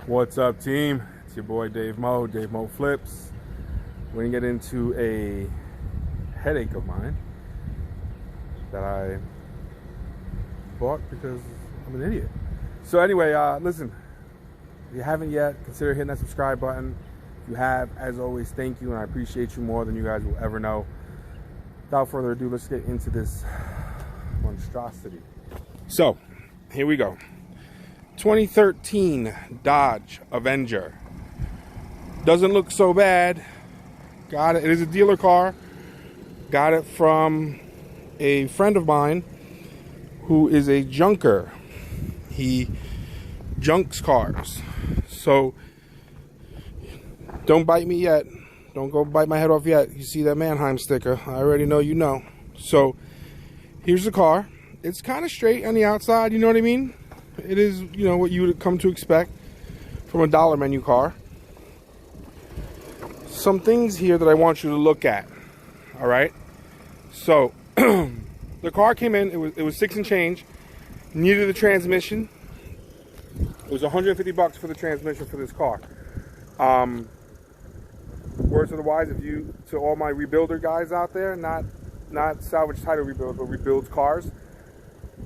What's up, team? It's your boy Dave Mo Flips. We're gonna get into a headache of mine that I bought because I'm an idiot. So anyway, listen, if you haven't yet, consider hitting that subscribe button. If you have, as always, thank you, and I appreciate you more than you guys will ever know. Without further ado, let's get into this monstrosity. So, here we go. 2013 Dodge Avenger. Doesn't look so bad. Got it. It is a dealer car. Got it from a friend of mine who is a junker. He junks cars. So don't bite me yet. Don't go bite my head off yet. You see that Mannheim sticker. I already know you know. So here's the car. It's kind of straight on the outside, you know what I mean? It is, you know, what you would come to expect from a dollar menu car. Some things here that I want you to look at. All right. So the car came in. It was 6 and change. Needed the transmission. It was $150 for the transmission for this car. Words of the wise, to all my rebuilder guys out there, not salvage title rebuilds, but rebuilds cars.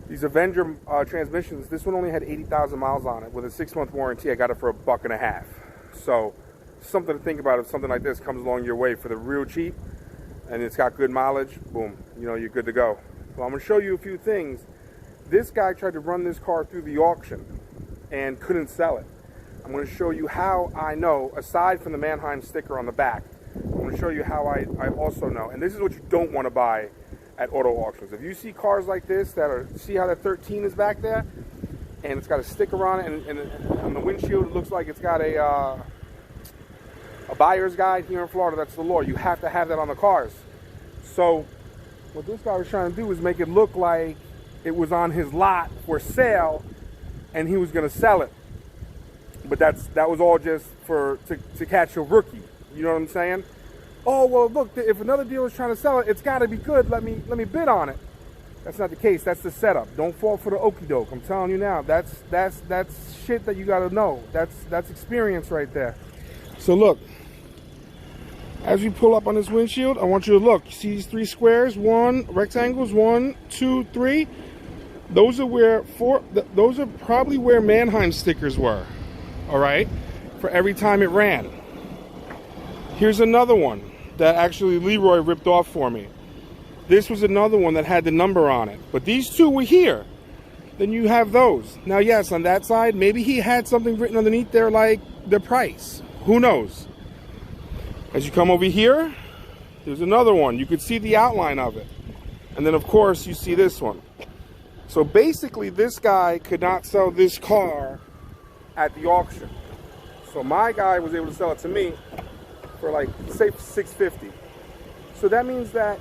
These Avenger transmissions, this one only had 80,000 miles on it. With a 6-month warranty, I got it for $1.50. So, something to think about if something like this comes along your way for the real cheap, and it's got good mileage, boom, you know, you're good to go. Well, I'm going to show you a few things. This guy tried to run this car through the auction and couldn't sell it. I'm going to show you how I know, aside from the Mannheim sticker on the back, I'm going to show you how I also know. And this is what you don't want to buy at auto auctions. If you see cars like this see how that 13 is back there, and it's got a sticker on it, and on the windshield it looks like it's got a buyer's guide here in Florida. That's the law. You have to have that on the cars. So what this guy was trying to do was make it look like it was on his lot for sale, and he was going to sell it. But that was all just to catch a rookie. You know what I'm saying? Oh, well, look, if another dealer's trying to sell it, it's got to be good. Let me bid on it. That's not the case. That's the setup. Don't fall for the okie doke. I'm telling you now. That's shit that you got to know. That's experience right there. So look, as we pull up on this windshield, I want you to look. You see these 3 squares, rectangles, 1, 2, 3. Those are probably where Mannheim stickers were. All right, for every time it ran. Here's another one that actually Leroy ripped off for me. This was another one that had the number on it, but these two were here. Then you have those. Now, yes, on that side, maybe he had something written underneath there like the price. Who knows? As you come over here, there's another one. You could see the outline of it. And then, of course, you see this one. So basically, this guy could not sell this car at the auction. So my guy was able to sell it to me for like, say, $650. So that means that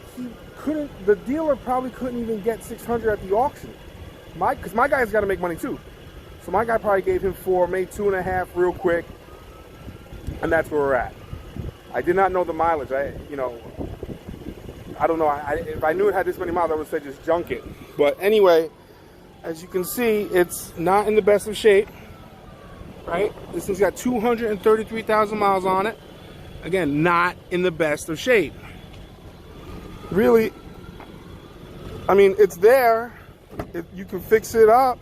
the dealer probably couldn't even get $600 at the auction. Because my guy's got to make money too. So my guy probably gave him 4, maybe 2.5 real quick. And that's where we're at. I did not know the mileage. I don't know. If I knew it had this many miles, I would say just junk it. But anyway, as you can see, it's not in the best of shape. Right? This thing's got 233,000 miles on it. Again, not in the best of shape. Really, I mean, it's there. You can fix it up.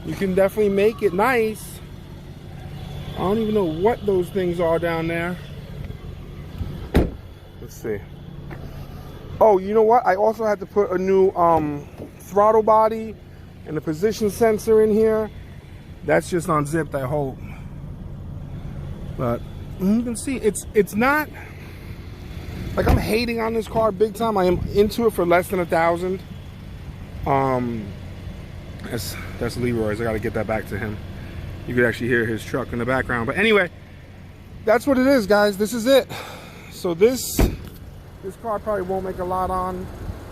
You can definitely make it nice. I don't even know what those things are down there. Let's see. Oh, you know what? I also had to put a new throttle body and a position sensor in here. That's just unzipped, I hope. But you can see it's not like I'm hating on this car big time. I am into it for less than $1,000. That's Leroy's. I got to get that back to him. You could actually hear his truck in the background. But anyway, that's what it is, guys. This is it. So this car probably won't make a lot on.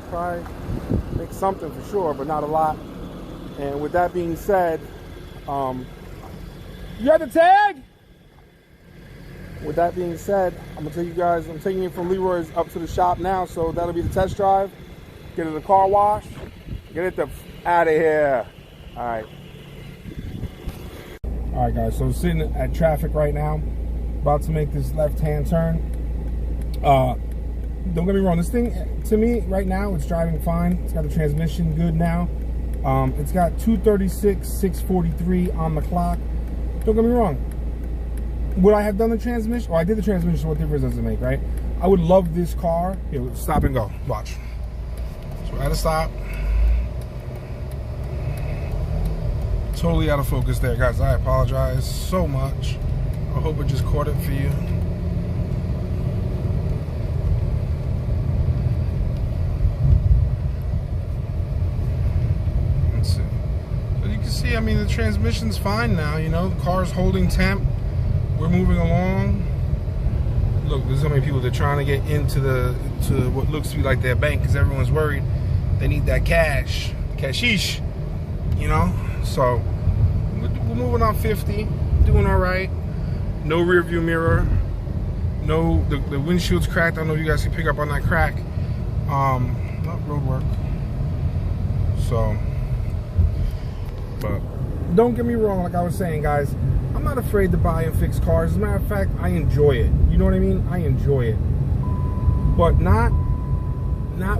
Probably make something for sure, but not a lot. And with that being said, you had the tag? With that being said, I'm gonna tell you guys, I'm taking it from Leroy's up to the shop now, so that'll be the test drive. Get it the car wash, get it out of here. All right. All right, guys, so sitting at traffic right now, about to make this left-hand turn. Don't get me wrong, this thing, to me, right now, it's driving fine. It's got the transmission good now. It's got 236, 643 on the clock. Don't get me wrong. Would I have done the transmission? Well, I did the transmission, so what difference does it make, right? I would love this car. Here, stop and go. Watch. So we're at a stop. Totally out of focus there, guys. I apologize so much. I hope it just caught it for you. Let's see. But you can see, I mean, the transmission's fine now, you know. The car's holding temp. We're moving along. Look, there's so many people that are trying to get into to what looks to be like their bank because everyone's worried they need that cash, cashish, you know. So we're moving on 50, doing all right. No rear view mirror. No, the windshield's cracked. I don't know if you guys can pick up on that crack. Not road work. So, but don't get me wrong. Like I was saying, guys, I'm not afraid to buy and fix cars. As a matter of fact, I enjoy it. You know what I mean? I enjoy it. But not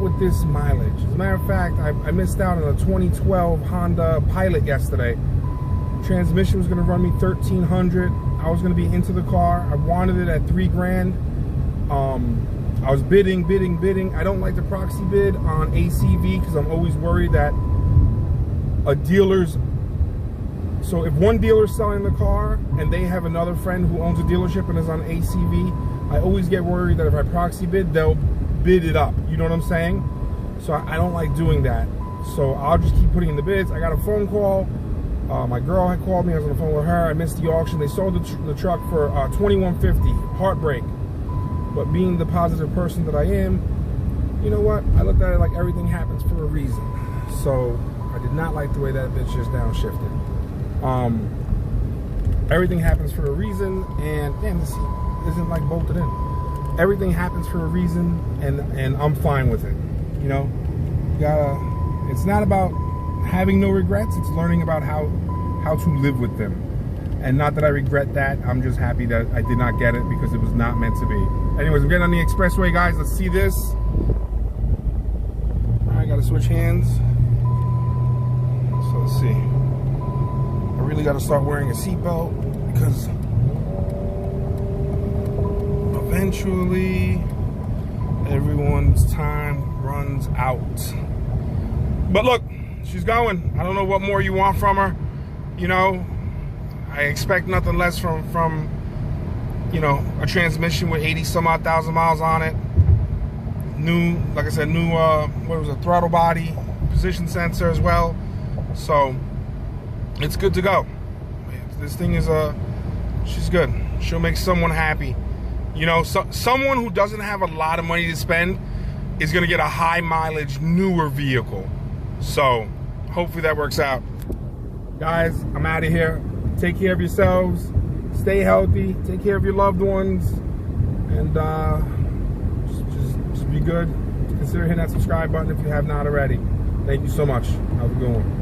with this mileage. As a matter of fact, I missed out on a 2012 Honda Pilot yesterday. Transmission was going to run me $1,300. I was going to be into the car. I wanted it at $3 grand. I was bidding. I don't like the proxy bid on ACV because I'm always worried that a dealer's... So if one dealer's selling the car and they have another friend who owns a dealership and is on ACV, I always get worried that if I proxy bid, they'll bid it up. You know what I'm saying? So I don't like doing that. So I'll just keep putting in the bids. I got a phone call. My girl had called me. I was on the phone with her. I missed the auction. They sold the truck for $2,150. Heartbreak. But being the positive person that I am, you know what? I looked at it like everything happens for a reason. So I did not like the way that bitch just downshifted. Everything happens for a reason, and damn, this isn't like bolted in. Everything happens for a reason, and I'm fine with it. You know, it's not about having no regrets. It's learning about how to live with them. And not that I regret that. I'm just happy that I did not get it because it was not meant to be. Anyways, I'm getting on the expressway, guys. Let's see this. All right, gotta switch hands. So let's see. I really gotta start wearing a seatbelt because eventually everyone's time runs out. But look, she's going. I don't know what more you want from her. You know, I expect nothing less from you know, a transmission with 80 some odd thousand miles on it. New, like I said, new what was it, throttle body, position sensor as well. So it's good to go. This thing is she's good. She'll make someone happy. You know, someone who doesn't have a lot of money to spend is gonna get a high mileage, newer vehicle. So hopefully that works out. Guys, I'm out of here. Take care of yourselves. Stay healthy. Take care of your loved ones. And just be good. Consider hitting that subscribe button if you have not already. Thank you so much. Have a good one.